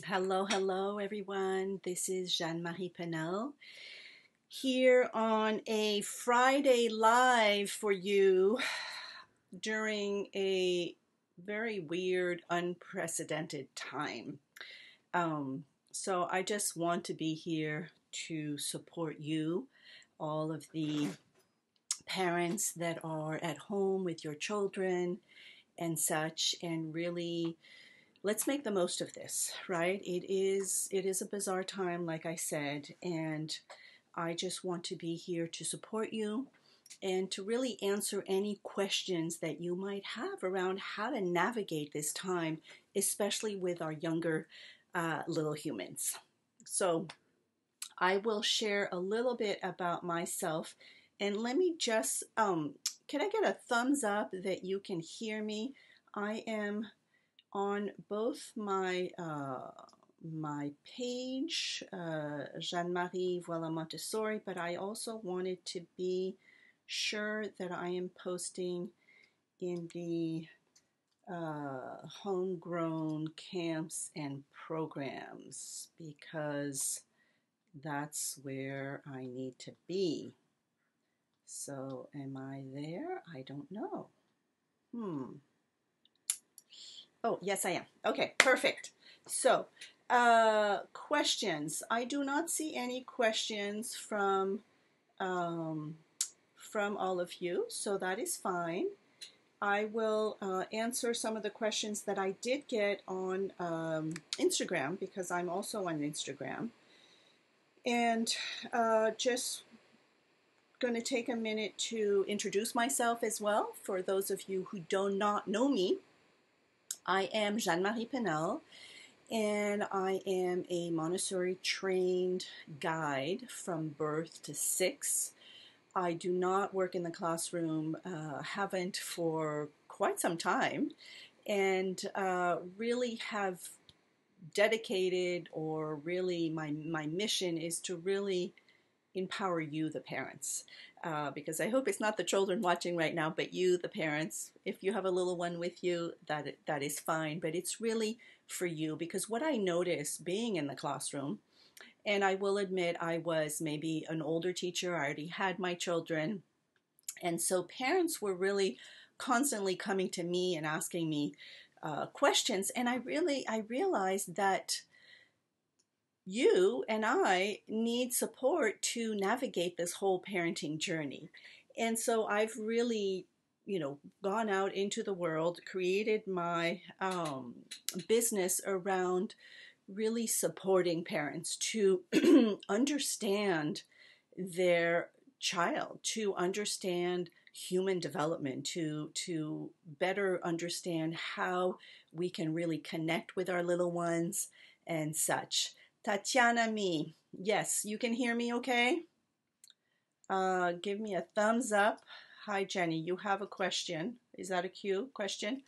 Hello, hello, everyone. This is Jeanne Marie Paynel here on a Friday live for you during a very weird, unprecedented time. So I just want to be here to support you, all of the parents that are at home with your children and such, and really let's make the most of this, right? It is a bizarre time, like I said, and I just want to be here to support you and to really answer any questions that you might have around how to navigate this time, especially with our younger little humans. So I will share a little bit about myself, and let me just, can I get a thumbs up that you can hear me? I am on both my page, Jeanne Marie Voilà Montessori, but I also wanted to be sure that I am posting in the homegrown camps and programs because that's where I need to be. So am I there? I don't know. Oh, yes, I am. Okay, perfect. So, questions. I do not see any questions from all of you, so that is fine. I will answer some of the questions that I did get on Instagram because I'm also on Instagram. And just going to take a minute to introduce myself as well for those of you who do not know me. I am Jeanne Marie Paynel, and I am a Montessori trained guide from birth to 6. I do not work in the classroom, haven't for quite some time, and really have dedicated, or really my mission is to really empower you, the parents, because I hope it's not the children watching right now, but you, the parents. If you have a little one with you, that is fine, but it's really for you, because what I noticed being in the classroom, and I will admit I was maybe an older teacher, I already had my children, and so parents were really constantly coming to me and asking me questions, and I realized that you and I need support to navigate this whole parenting journey. And so I've really, gone out into the world, created my business around really supporting parents to understand their child, to understand human development, to better understand how we can really connect with our little ones and such. Tatiana me. Yes, you can hear me okay? Give me a thumbs up. Hi, Jenny, you have a question. Is that a cue question?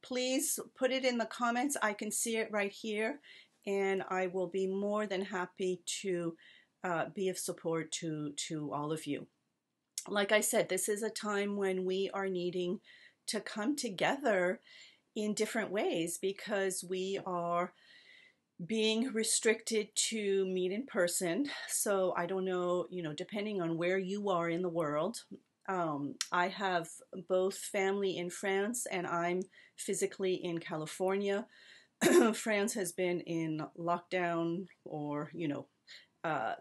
Please put it in the comments. I can see it right here, and I will be more than happy to be of support to all of you. Like I said, this is a time when we are needing to come together in different ways because we are being restricted to meet in person. So I don't know, depending on where you are in the world. I have both family in France and I'm physically in California. France has been in lockdown or,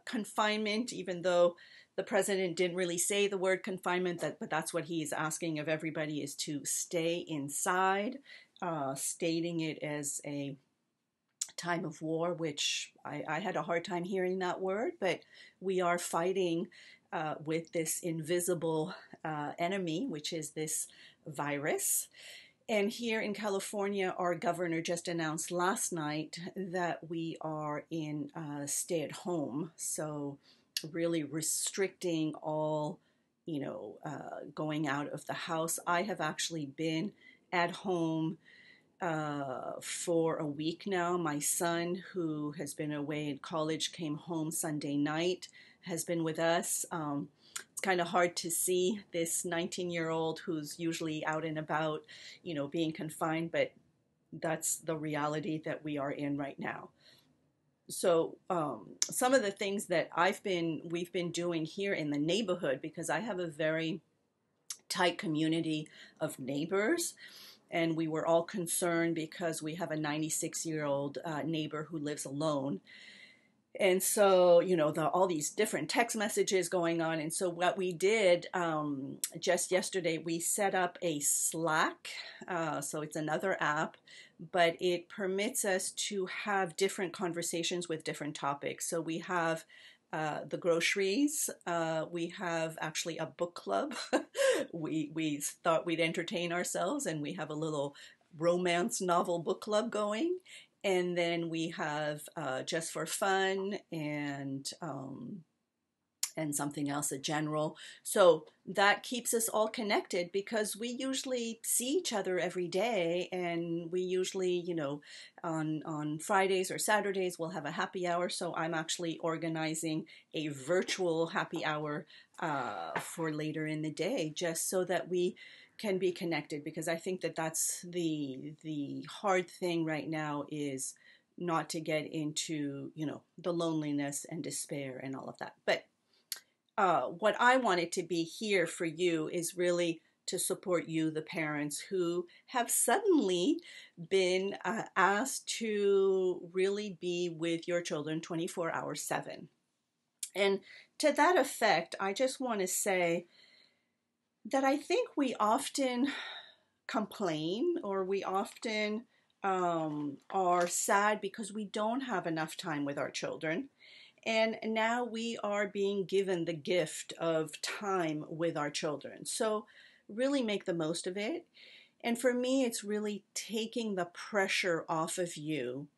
confinement, even though the president didn't really say the word confinement, but that's what he's asking of everybody, is to stay inside, stating it as a time of war, which I had a hard time hearing that word, but we are fighting with this invisible enemy, which is this virus. And here in California, our governor just announced last night that we are in stay at home. So really restricting all, going out of the house. I have actually been at home for a week now. My son, who has been away in college, came home Sunday night, has been with us. It's kind of hard to see this 19-year-old who's usually out and about, being confined, but that's the reality that we are in right now. So some of the things that we've been doing here in the neighborhood, because I have a very tight community of neighbors, and we were all concerned because we have a 96-year-old neighbor who lives alone. And so, all these different text messages going on. And so what we did just yesterday, we set up a Slack. So it's another app, but it permits us to have different conversations with different topics. So we have the groceries. We have actually a book club. we thought we'd entertain ourselves, and we have a little romance novel book club going. And then we have just for fun and something else, a general. So that keeps us all connected because we usually see each other every day, and we usually, on Fridays or Saturdays we'll have a happy hour. So I'm actually organizing a virtual happy hour for later in the day, just so that we can be connected, because I think that that's the hard thing right now, is not to get into the loneliness and despair and all of that. But what I wanted to be here for you is really to support you, the parents who have suddenly been asked to really be with your children 24 hours 7. And to that effect, I just want to say that I think we often complain, or we often are sad because we don't have enough time with our children. And now we are being given the gift of time with our children. So really make the most of it. And for me, it's really taking the pressure off of you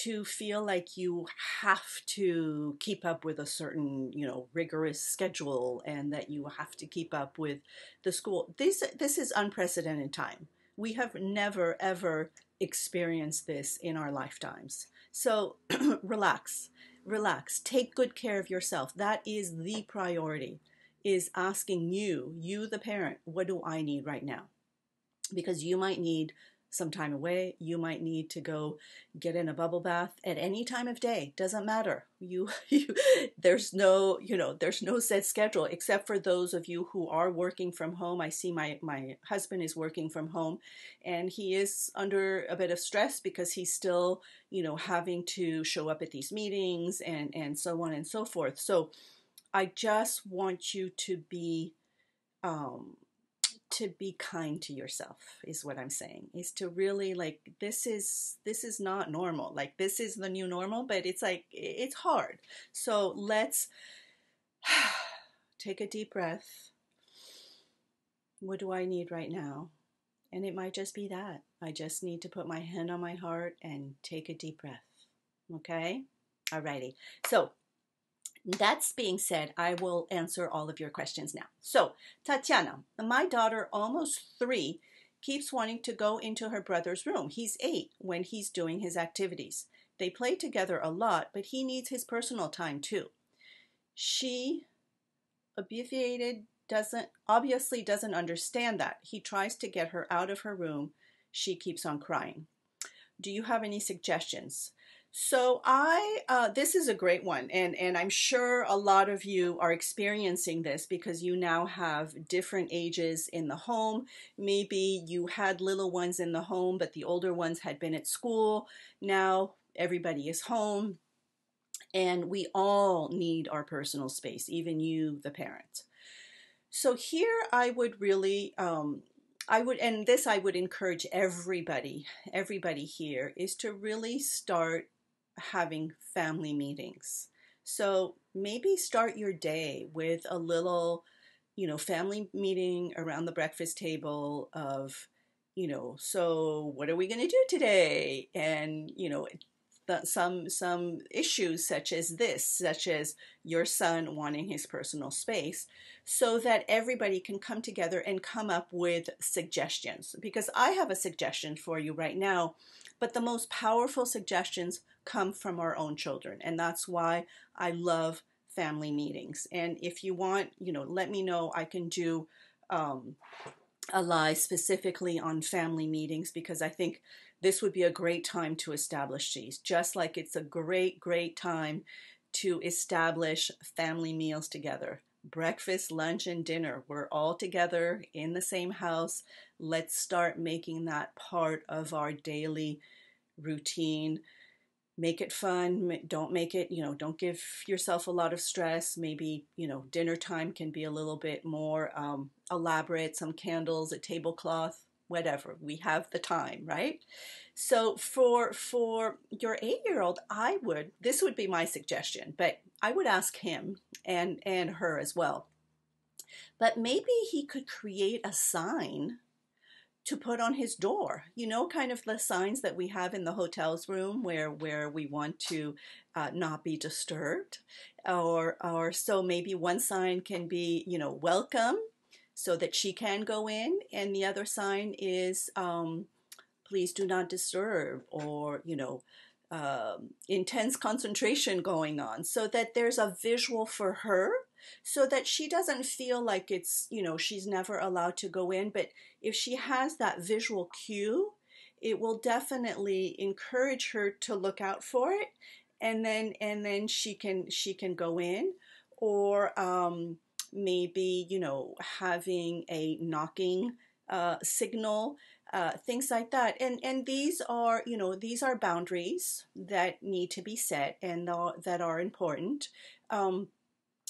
to feel like you have to keep up with a certain, rigorous schedule, and that you have to keep up with the school. This is unprecedented time. We have never, ever experienced this in our lifetimes. So relax, take good care of yourself. That is the priority, is asking you, the parent, what do I need right now? Because you might need some time away. You might need to go get in a bubble bath at any time of day. Doesn't matter. There's no set schedule, except for those of you who are working from home. I see my husband is working from home, and he is under a bit of stress because he's still, having to show up at these meetings and so on and so forth. So I just want you to be kind to yourself, is what I'm saying, is to really, this is not normal. This is the new normal, but it's hard. So let's take a deep breath. What do I need right now? And it might just be that I just need to put my hand on my heart and take a deep breath. Okay? Alrighty. So that's being said, I will answer all of your questions now. So, Tatiana, my daughter, almost 3, keeps wanting to go into her brother's room. He's 8 when he's doing his activities. They play together a lot, but he needs his personal time too. She obviously doesn't understand that. He tries to get her out of her room. She keeps on crying. Do you have any suggestions? So this is a great one, and I'm sure a lot of you are experiencing this because you now have different ages in the home. Maybe you had little ones in the home, but the older ones had been at school. Now everybody is home, and we all need our personal space, even you, the parent. So here I would really, I would encourage everybody here, is to really start having family meetings. So maybe start your day with a little, family meeting around the breakfast table of, so what are we going to do today? And, some issues such as your son wanting his personal space, so that everybody can come together and come up with suggestions. Because I have a suggestion for you right now, but the most powerful suggestions come from our own children, and that's why I love family meetings. And if you want, let me know. I can do a live specifically on family meetings, because I think this would be a great time to establish these, just like it's a great time to establish family meals together. Breakfast, lunch, and dinner. We're all together in the same house. Let's start making that part of our daily routine. Make it fun. Don't make it, don't give yourself a lot of stress. Maybe, dinner time can be a little bit more elaborate, some candles, a tablecloth, whatever. We have the time, right? So for your 8-year-old, this would be my suggestion, but I would ask him and her as well. But maybe he could create a sign to put on his door, kind of the signs that we have in the hotel's room where we want to not be disturbed, or so maybe one sign can be, welcome, so that she can go in, and the other sign is please do not disturb, or intense concentration going on, so that there's a visual for her, so that she doesn't feel like it's, she's never allowed to go in. But if she has that visual cue, it will definitely encourage her to look out for it, and then she can go in. Or maybe, having a knocking signal, things like that. And these are, these are boundaries that need to be set, and that are important.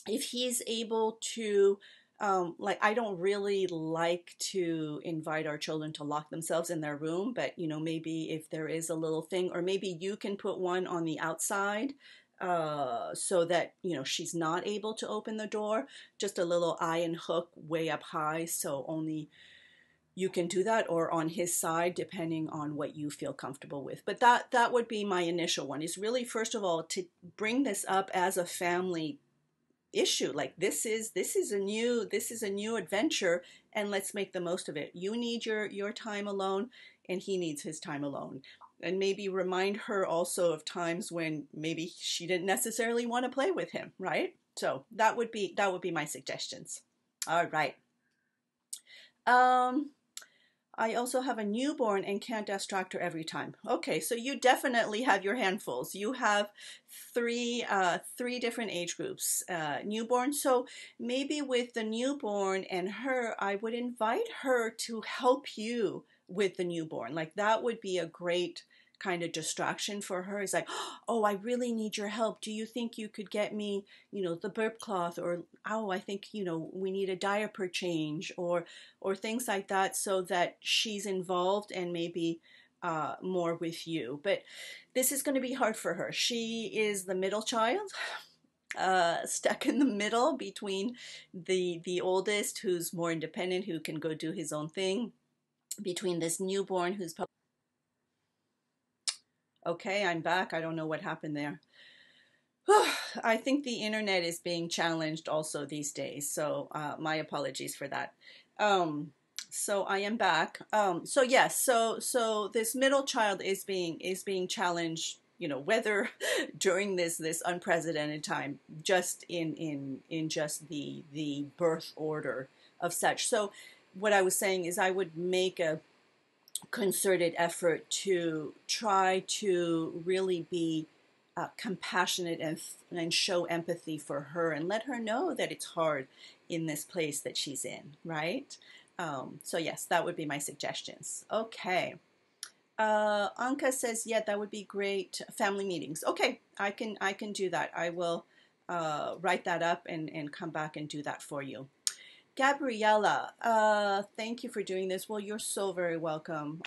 If he's able to, I don't really like to invite our children to lock themselves in their room, but, maybe if there is a little thing, or maybe you can put one on the outside, so that, she's not able to open the door, just a little iron hook way up high, so only you can do that, or on his side, depending on what you feel comfortable with. But that would be my initial one, is really, first of all, to bring this up as a family issue. Like, this is a new adventure, and let's make the most of it. You need your time alone, and he needs his time alone. And maybe remind her also of times when maybe she didn't necessarily want to play with him, right? So that would be my suggestions. All right. I also have a newborn and can't distract her every time. Okay, so you definitely have your handfuls. You have three different age groups, newborn. So maybe with the newborn and her, I would invite her to help you with the newborn. Like, that would be a great kind of distraction for her. It's like, oh, I really need your help. Do you think you could get me, the burp cloth? Or, oh, I think, we need a diaper change, or things like that, so that she's involved and maybe more with you. But this is going to be hard for her. She is the middle child, stuck in the middle between the oldest, who's more independent, who can go do his own thing, between this newborn who's okay, I'm back. I don't know what happened there. I think the internet is being challenged also these days, so my apologies for that. So I am back. So yes, so this middle child is being challenged, whether during this unprecedented time, just in just the birth order of such. So what I was saying is, I would make a concerted effort to try to really be compassionate and show empathy for her, and let her know that it's hard in this place that she's in, right? So yes, that would be my suggestions. Okay. Anka says, yeah, that would be great. Family meetings. Okay, I can do that. I will write that up and come back and do that for you. Gabriella, thank you for doing this. Well, you're so very welcome.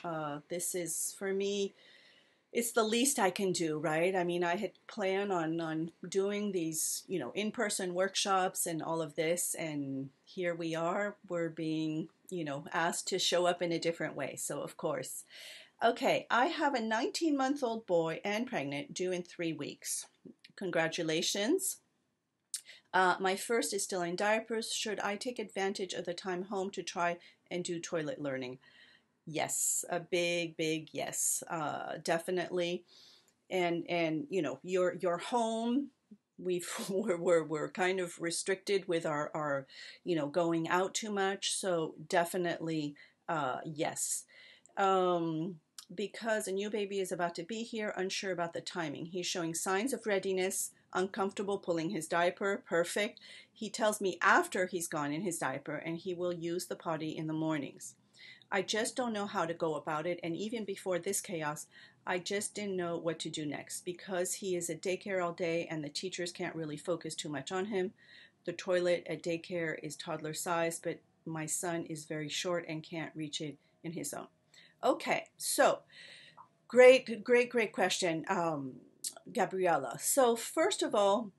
This is, for me, it's the least I can do, right? I mean, I had planned on doing these, in-person workshops and all of this, and here we are. We're being, asked to show up in a different way. So, of course. Okay, I have a 19-month-old boy and pregnant, due in 3 weeks. Congratulations. My first is still in diapers. Should I take advantage of the time home to try and do toilet learning? Yes, a big yes, definitely. And your home, we're kind of restricted with our going out too much. So definitely, yes. because a new baby is about to be here, unsure about the timing. He's showing signs of readiness, uncomfortable pulling his diaper. Perfect. He tells me after he's gone in his diaper, and he will use the potty in the mornings. I just don't know how to go about it, and even before this chaos, I just didn't know what to do next because he is at daycare all day and the teachers can't really focus too much on him. The toilet at daycare is toddler size, but my son is very short and can't reach it in his own. Okay, so great question, Gabriella. So first of all,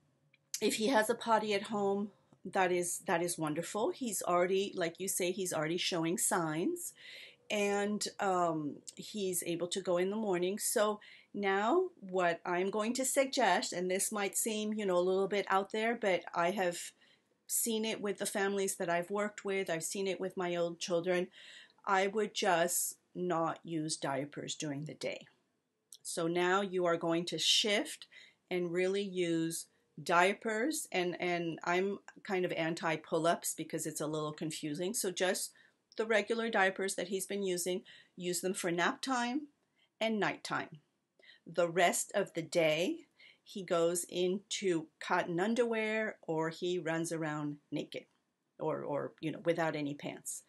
if he has a potty at home, that is wonderful. He's already, like you say, he's already showing signs, and he's able to go in the morning. So now what I'm going to suggest, and this might seem, a little bit out there, but I have seen it with the families that I've worked with. I've seen it with my own children. I would just not use diapers during the day. So now you are going to shift and really use diapers, and I'm kind of anti pull-ups because it's a little confusing. So just the regular diapers that he's been using, use them for nap time and nighttime. The rest of the day, he goes into cotton underwear or he runs around naked or without any pants.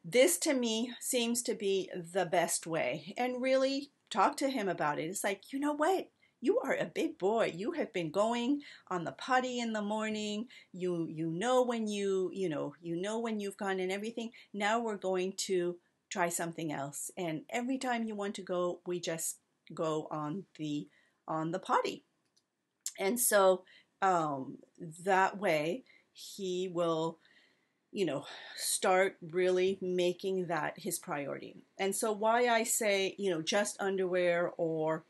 This to me seems to be the best way, and really talk to him about it. It's like, you know what? You are a big boy. You have been going on the potty in the morning. You know when when you've gone and everything. Now we're going to try something else. And every time you want to go, we just go on the potty. And so that way he will start really making that his priority. And so why I say, just underwear or,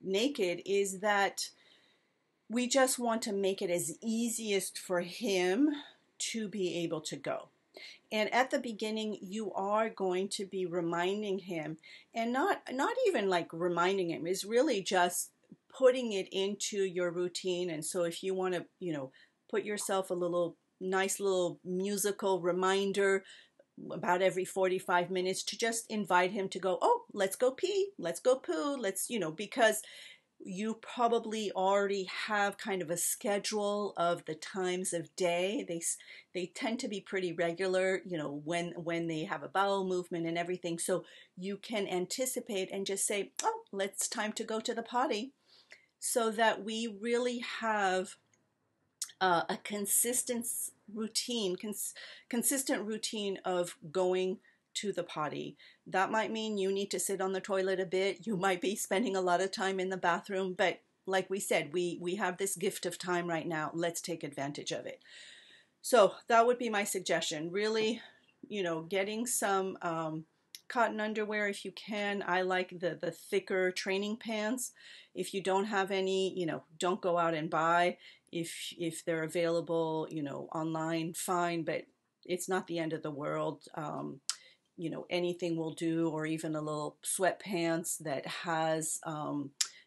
naked is that we just want to make it as easiest for him to be able to go. And at the beginning, you are going to be reminding him, and not even like reminding him, is really just putting it into your routine. And so if you want to, put yourself a nice little musical reminder about every 45 minutes to just invite him to go, oh, let's go pee, let's go poo, because you probably already have kind of a schedule of the times of day. They tend to be pretty regular, when they have a bowel movement and everything. So you can anticipate and just say, oh, it's time to go to the potty, so that we really have a consistent routine of going to the potty. That might mean you need to sit on the toilet a bit. You might be spending a lot of time in the bathroom, but like we said, we have this gift of time right now. Let's take advantage of it. So that would be my suggestion. Really, getting some cotton underwear if you can. I like the thicker training pants. If you don't have any, don't go out and buy. If they're available, online, fine, but it's not the end of the world. Anything will do, or even a little sweatpants that has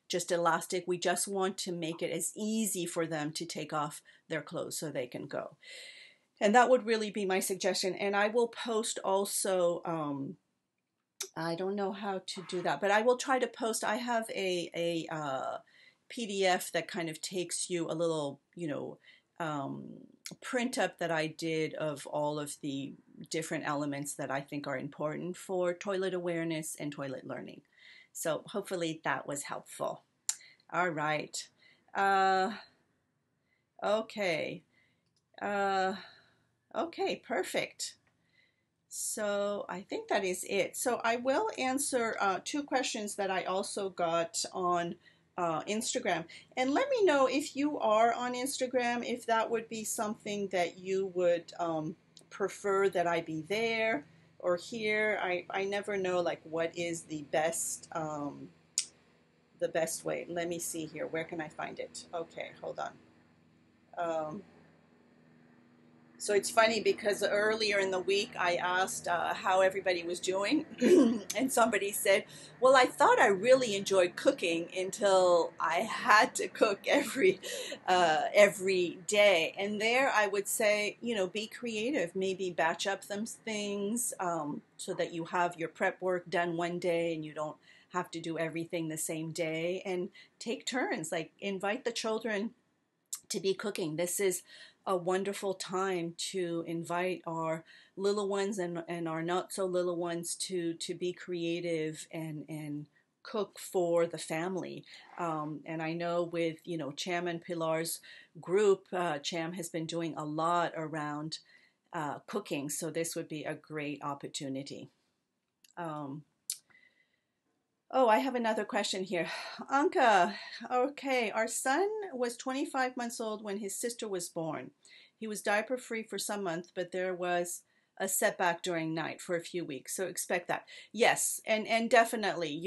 just elastic. We just want to make it as easy for them to take off their clothes so they can go. And that would really be my suggestion. And I will post also, I don't know how to do that, but I will try to post. I have a PDF that kind of takes you a little, print up that I did of all of the different elements that I think are important for toilet awareness and toilet learning. So hopefully that was helpful. All right. Okay. Okay, perfect. So I think that is it. So I will answer 2 questions that I also got on Instagram. And let me know if you are on Instagram, if that would be something that you would prefer that I be there or here. I never know like what is the best way. Let me see here. Where can I find it? Okay, hold on. So it's funny because earlier in the week I asked how everybody was doing, and somebody said, "Well, I thought I really enjoyed cooking until I had to cook every day." And there, I would say, be creative. Maybe batch up some things so that you have your prep work done one day and you don't have to do everything the same day. And take turns, like invite the children to be cooking. This is a wonderful time to invite our little ones and our not so little ones to be creative and cook for the family. And I know with Cham and Pilar's group, Cham has been doing a lot around cooking, so this would be a great opportunity. Um, Oh, I have another question here. Anka, okay, our son was 25 months old when his sister was born. He was diaper free for some months, but there was a setback during night for a few weeks. So expect that. Yes, and definitely,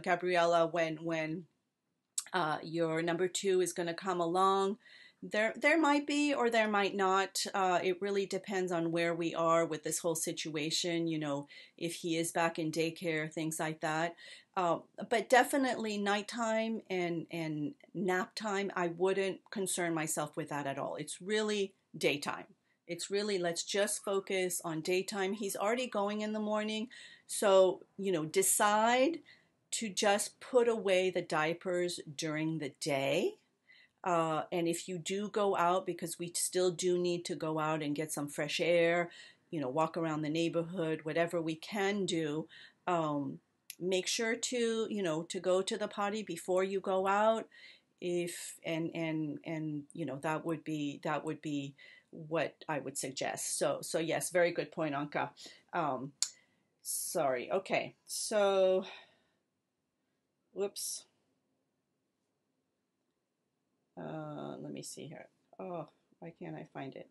Gabriella, when your number two is going to come along, there might be or there might not. It really depends on where we are with this whole situation. If he is back in daycare, things like that. Uh, but definitely nighttime and nap time, I wouldn't concern myself with that at all. It's really daytime. It's really, let's just focus on daytime. He's already going in the morning. So, decide to just put away the diapers during the day. And if you do go out, because we still do need to go out and get some fresh air, walk around the neighborhood, whatever we can do, make sure to go to the potty before you go out. If and that would be what I would suggest. So yes, very good point, Anka. Um, Sorry. Okay. So, whoops. Let me see here. Oh, why can't I find it?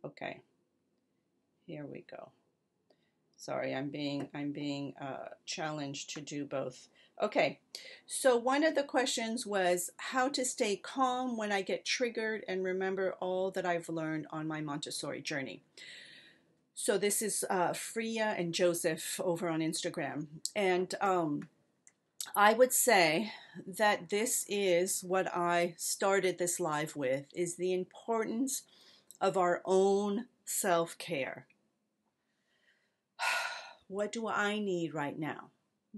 Okay, here we go. Sorry, I'm being challenged to do both. Okay, so one of the questions was how to stay calm when I get triggered and remember all that I've learned on my Montessori journey. So this is Freya and Joseph over on Instagram, and I would say that this is what I started this live with, is the importance of our own self-care. What do I need right now?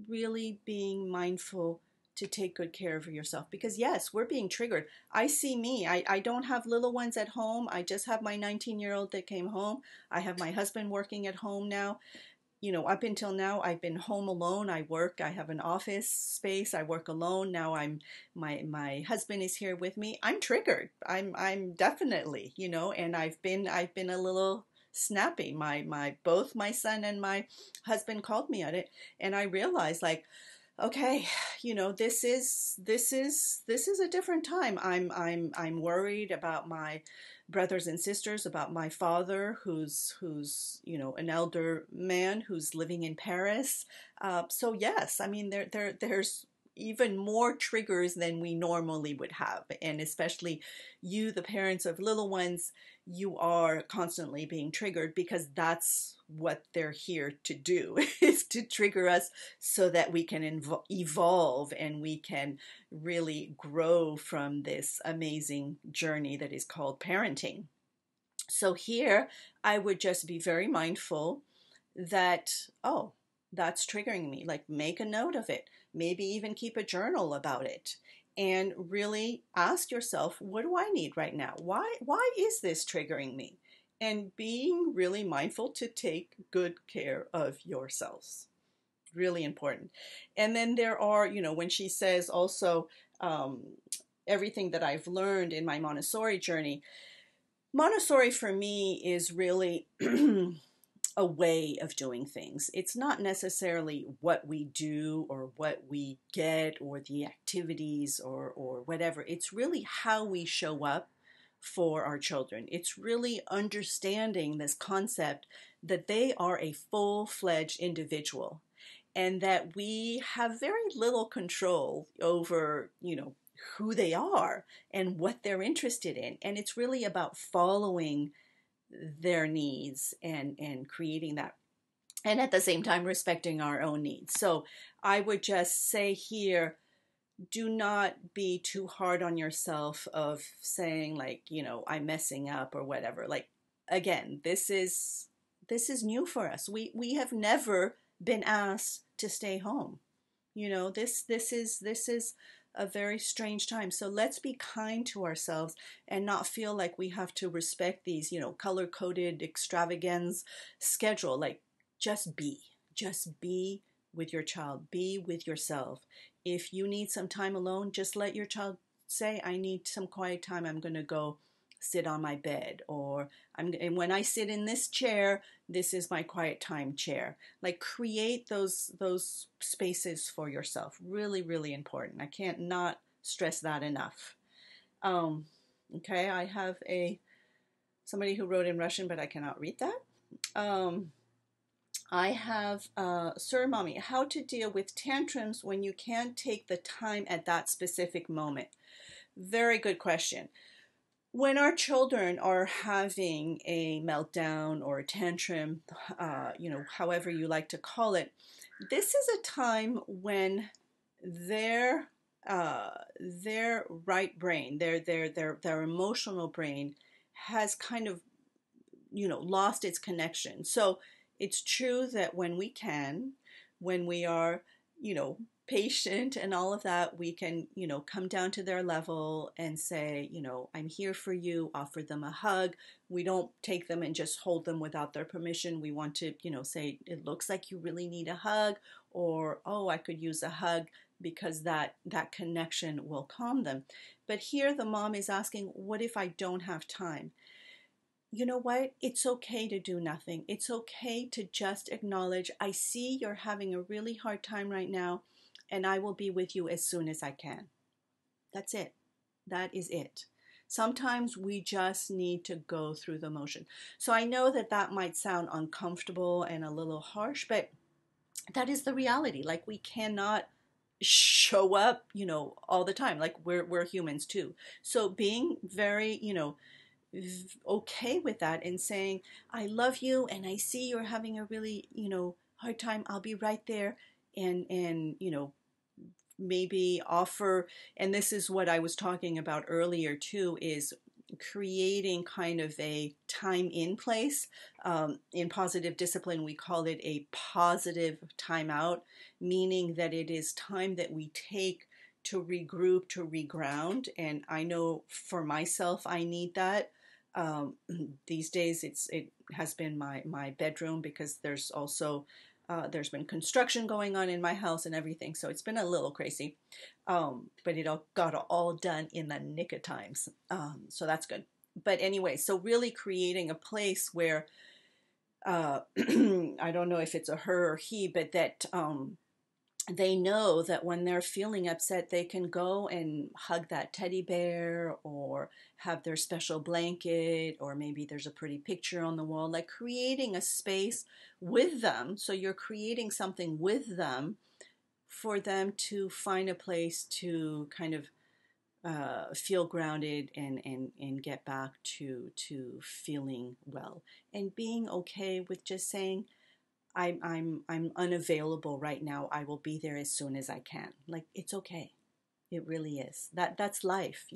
Really being mindful to take good care of yourself, because yes, we're being triggered. I see me. I don't have little ones at home. I just have my 19-year-old that came home. I have my husband working at home now. Up until now, I've been home alone. I have an office space. I work alone. Now my husband is here with me. I'm triggered. I'm definitely, and I've been a little snappy. Both my son and my husband called me on it, and I realized, like, okay, this is a different time. I'm worried about my brothers and sisters, about my father, who's an elder man who's living in Paris. So yes, I mean there's even more triggers than we normally would have, and especially you, the parents of little ones, you are constantly being triggered because that's what they're here to do is to trigger us so that we can evolve and we can really grow from this amazing journey that is called parenting. So here, I would just be very mindful that, oh, that's triggering me. Like, make a note of it. Maybe even keep a journal about it. And really ask yourself, what do I need right now? Why is this triggering me? And being really mindful to take good care of yourselves. Really important. And then there are, when she says also everything that I've learned in my Montessori journey, Montessori for me is really a way of doing things. It's not necessarily what we do or what we get or the activities or whatever. It's really how we show up for our children. It's really understanding this concept that they are a full-fledged individual and that we have very little control over, who they are and what they're interested in. And it's really about following their needs and creating that. And at the same time, respecting our own needs. So I would just say here, do not be too hard on yourself of saying like, I'm messing up or whatever. Like, again, this is new for us. We have never been asked to stay home. This is a very strange time. So let's be kind to ourselves and not feel like we have to respect these, color-coded extravagance schedule. Like, just be with your child, be with yourself. If you need some time alone, just let your child say, I need some quiet time. I'm going to go sit on my bed, or and when I sit in this chair, this is my quiet time chair. Like, create those spaces for yourself. Really, really important. I can't not stress that enough. Okay, I have somebody who wrote in Russian, but I cannot read that. I have, Sir Mommy, how to deal with tantrums when you can't take the time at that specific moment? Very good question. When our children are having a meltdown or a tantrum, however you like to call it, this is a time when their right brain, their emotional brain has kind of, lost its connection. So it's true that when we are, patient and all of that, we can, come down to their level and say, I'm here for you, offer them a hug. We don't take them and just hold them without their permission. We want to, say, it looks like you really need a hug, or, oh, I could use a hug, because that connection will calm them. But here the mom is asking, what if I don't have time? You know what? It's okay to do nothing. It's okay to just acknowledge, I see you're having a really hard time right now, and I will be with you as soon as I can. That's it. That is it. Sometimes we just need to go through the motion. So I know that might sound uncomfortable and a little harsh, but that is the reality. Like, we cannot show up, all the time. Like, we're humans too. So being very, okay with that and saying, I love you and I see you're having a really, hard time. I'll be right there. And maybe offer, and this is what I was talking about earlier too, is creating kind of a time in place. In positive discipline, we call it a positive timeout, meaning that it is time that we take to regroup, to reground. And I know for myself, I need that. These days, it has been my bedroom, because there's also there's been construction going on in my house and everything, so it's been a little crazy. But it all got all done in the nick of times, so that's good. But anyway, so really creating a place where I don't know if it's a her or he, but that they know that when they're feeling upset, they can go and hug that teddy bear, or have their special blanket, or maybe there's a pretty picture on the wall. Like, creating a space with them. So you're creating something with them for them to find a place to kind of feel grounded and get back to feeling well, and being okay with just saying, I'm unavailable right now. I will be there as soon as I can. Like, it's okay. It really is. That's life,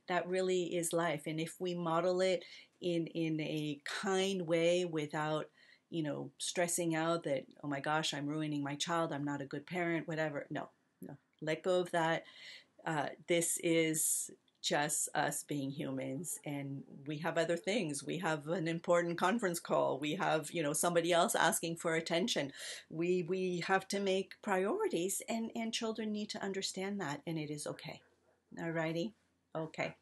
That really is life. And if we model it in a kind way, without, stressing out that, oh my gosh, I'm ruining my child, I'm not a good parent, whatever. No. Let go of that. This is just us being humans, and we have other things. We have an important conference call. We have, somebody else asking for attention. We have to make priorities, and children need to understand that, and it is okay. Alrighty? Okay.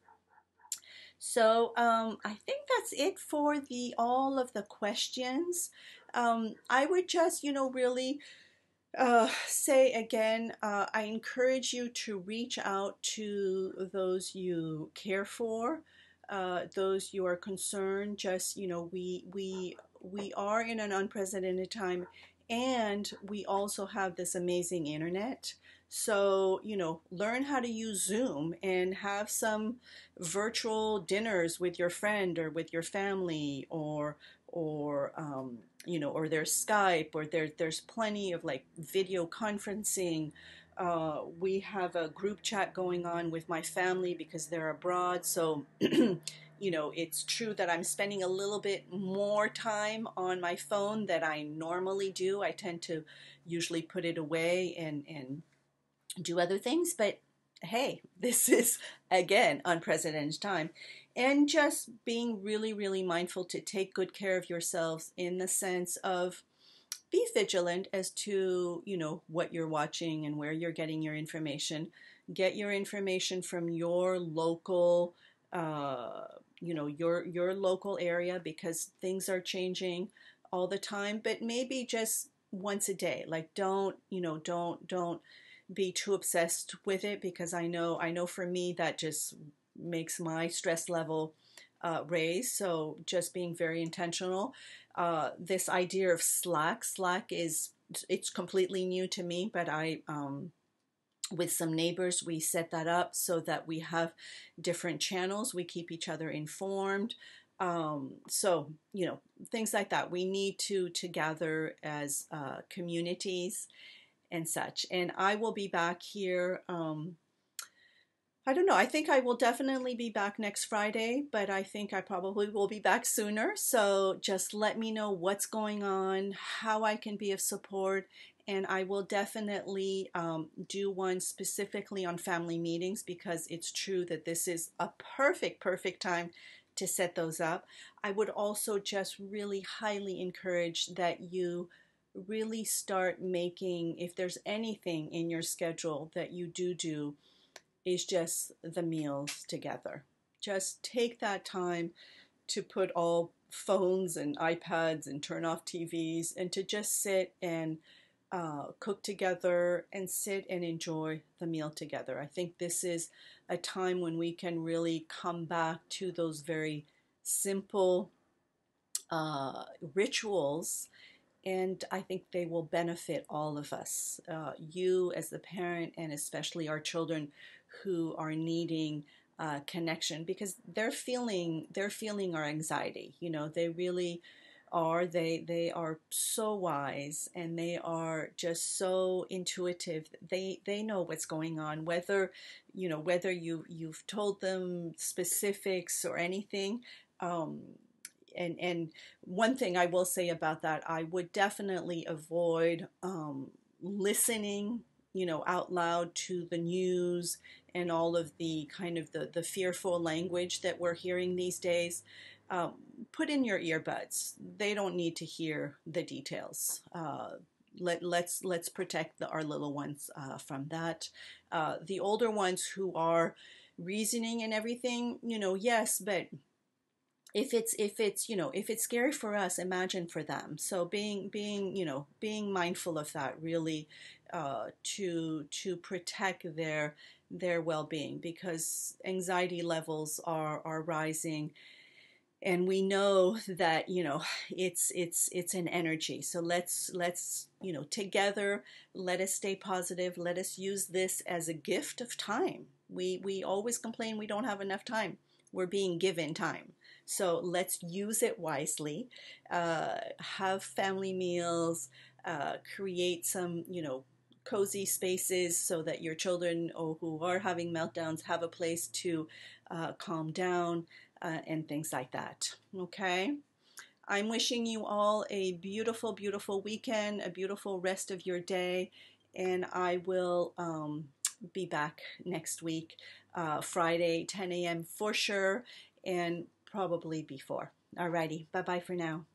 So I think that's it for all of the questions. I would just, really say again, I encourage you to reach out to those you care for, those you are concerned. Just, we are in an unprecedented time, And we also have this amazing internet. So, learn how to use Zoom and have some virtual dinners with your friend or with your family, or there's Skype, or there's plenty of like video conferencing. We have a group chat going on with my family because they're abroad. So, it's true that I'm spending a little bit more time on my phone than I normally do. I tend to usually put it away and do other things, but hey, this is again unprecedented time. And just being really, really mindful to take good care of yourselves in the sense of be vigilant as to, what you're watching and where you're getting your information. Get your information from your local your local area, because things are changing all the time. But maybe just once a day, like don't be too obsessed with it, because I know for me that just makes my stress level raise. So just being very intentional. This idea of Slack it's completely new to me, but I with some neighbors, we set that up so that we have different channels. We keep each other informed. So, things like that. We need to gather as communities and such. And I will be back here. I don't know. I think I will definitely be back next Friday, but I think I probably will be back sooner. So just let me know what's going on, how I can be of support, and I will definitely do one specifically on family meetings, because it's true that this is a perfect time to set those up. I would also just really highly encourage that you really start making, if there's anything in your schedule that you do, is just the meals together. Just take that time to put all phones and iPads and turn off TVs, and to just sit and cook together and sit and enjoy the meal together. I think this is a time when we can really come back to those very simple rituals, and I think they will benefit all of us, you as the parent, and especially our children who are needing connection, because they're feeling our anxiety. They really are. They are so wise, and they are just so intuitive. They know what's going on, whether you've told them specifics or anything. And one thing I will say about that, I would definitely avoid listening, out loud to the news and all of the kind of the fearful language that we're hearing these days. Put in your earbuds. They don't need to hear the details. Let's protect our little ones from that. The older ones who are reasoning and everything, yes, but if it's scary for us, imagine for them. So being mindful of that, really, to protect their well-being, because anxiety levels are rising, and we know that it's an energy. So let's together, let us stay positive. Let us use this as a gift of time. We always complain we don't have enough time. We're being given time. So let's use it wisely. Have family meals, create some, cozy spaces so that your children, who are having meltdowns, have a place to calm down, and things like that. Okay? I'm wishing you all a beautiful, beautiful weekend, a beautiful rest of your day, and I will be back next week, Friday, 10 a.m. for sure, and probably before. Alrighty, bye-bye for now.